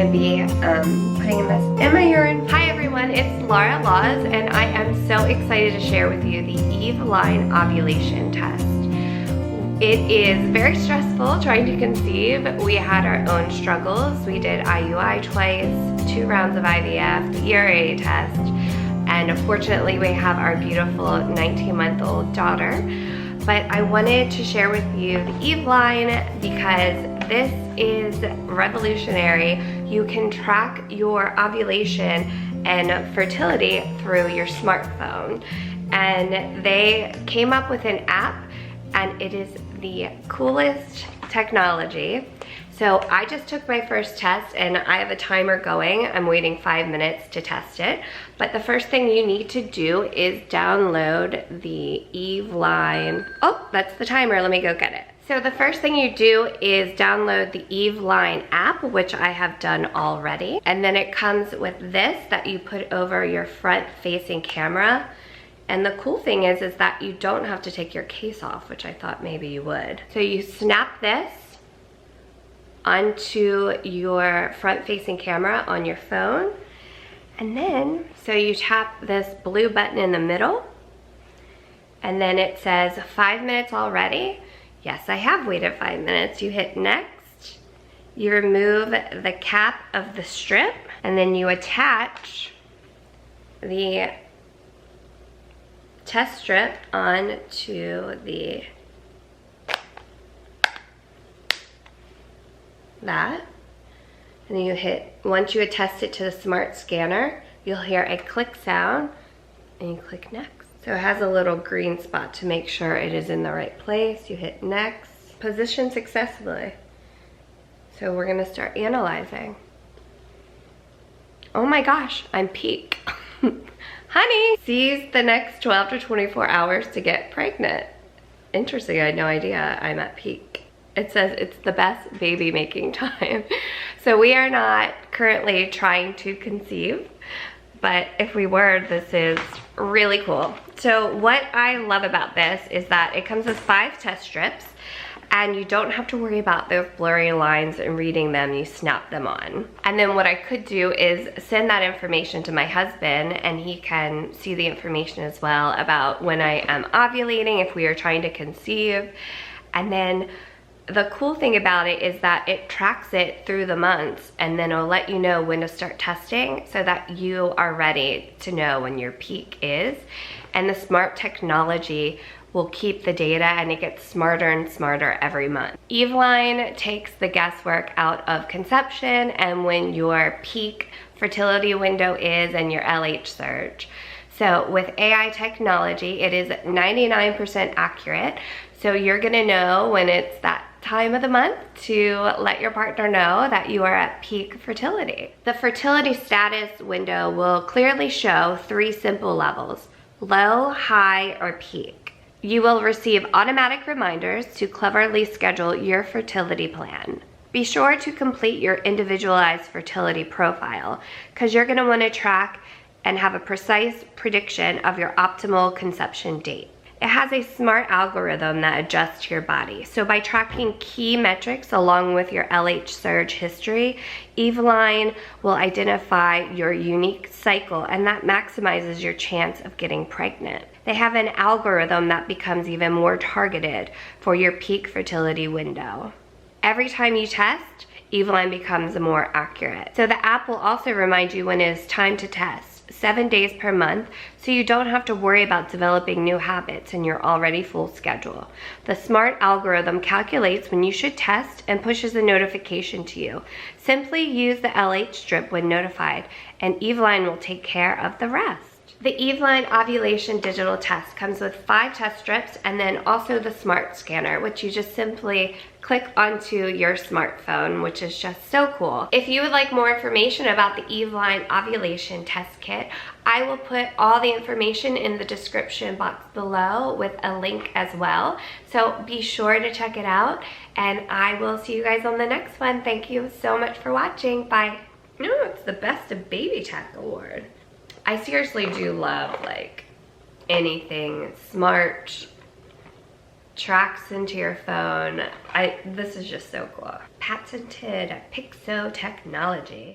gonna be putting this in my urine. Hi everyone, it's Laura Laws, and I am so excited to share with you the Eveline Ovulation test. It is very stressful trying to conceive. We had our own struggles. We did IUI twice, 2 rounds of IVF, the ERA test, and unfortunately we have our beautiful 19-month-old daughter. But I wanted to share with you the Eveline because this is revolutionary. You can track your ovulation and fertility through your smartphone. And they came up with an app, and it is the coolest technology. So I just took my first test and I have a timer going. I'm waiting 5 minutes to test it. But the first thing you need to do is download the Eveline. Oh, that's the timer, let me go get it. So the first thing you do is download the Eveline app, which I have done already. And then it comes with this that you put over your front facing camera. And the cool thing is that you don't have to take your case off, which I thought maybe you would. So you snap this onto your front-facing camera on your phone. And then, so you tap this blue button in the middle, and then it says 5 minutes already. Yes, I have waited 5 minutes. You hit next. You remove the cap of the strip, and then you attach the test strip onto the that, and you hit, once you attest it to the smart scanner, you'll hear a click sound and you click next. So it has a little green spot to make sure it is in the right place. You hit next, position successfully. So we're gonna start analyzing. Oh my gosh, I'm peak. Honey sees the next 12 to 24 hours to get pregnant. Interesting, I had no idea I'm at peak. It says it's the best baby making time. So we are not currently trying to conceive, but if we were, this is really cool. So what I love about this is that it comes with 5 test strips, and you don't have to worry about those blurry lines and reading them. You snap them on. And then what I could do is send that information to my husband, and he can see the information as well about when I am ovulating, if we are trying to conceive. And then the cool thing about it is that it tracks it through the months, and then it'll let you know when to start testing so that you are ready to know when your peak is. And the smart technology will keep the data, and it gets smarter and smarter every month. Eveline takes the guesswork out of conception and when your peak fertility window is and your LH surge. So with AI technology, it is 99% accurate. So you're gonna know when it's that time of the month to let your partner know that you are at peak fertility. The fertility status window will clearly show 3 simple levels: low, high, or peak. You will receive automatic reminders to cleverly schedule your fertility plan. Be sure to complete your individualized fertility profile, because you're gonna wanna track and have a precise prediction of your optimal conception date. It has a smart algorithm that adjusts to your body. So by tracking key metrics along with your LH surge history, Eveline will identify your unique cycle, and that maximizes your chance of getting pregnant. They have an algorithm that becomes even more targeted for your peak fertility window. Every time you test, Eveline becomes more accurate. So the app will also remind you when it is time to test, 7 days per month, so you don't have to worry about developing new habits in your already full schedule. The smart algorithm calculates when you should test and pushes a notification to you. Simply use the LH strip when notified, and Eveline will take care of the rest. The Eveline Ovulation digital test comes with 5 test strips and then also the smart scanner, which you just simply click onto your smartphone, which is just so cool. If you would like more information about the Eveline Ovulation test kit, I will put all the information in the description box below with a link as well. So be sure to check it out, and I will see you guys on the next one. Thank you so much for watching. Bye. No, it's the Best of Baby Tech Award. I seriously do love like anything smart, tracks into your phone. This is just so cool. Patented Pixo technology.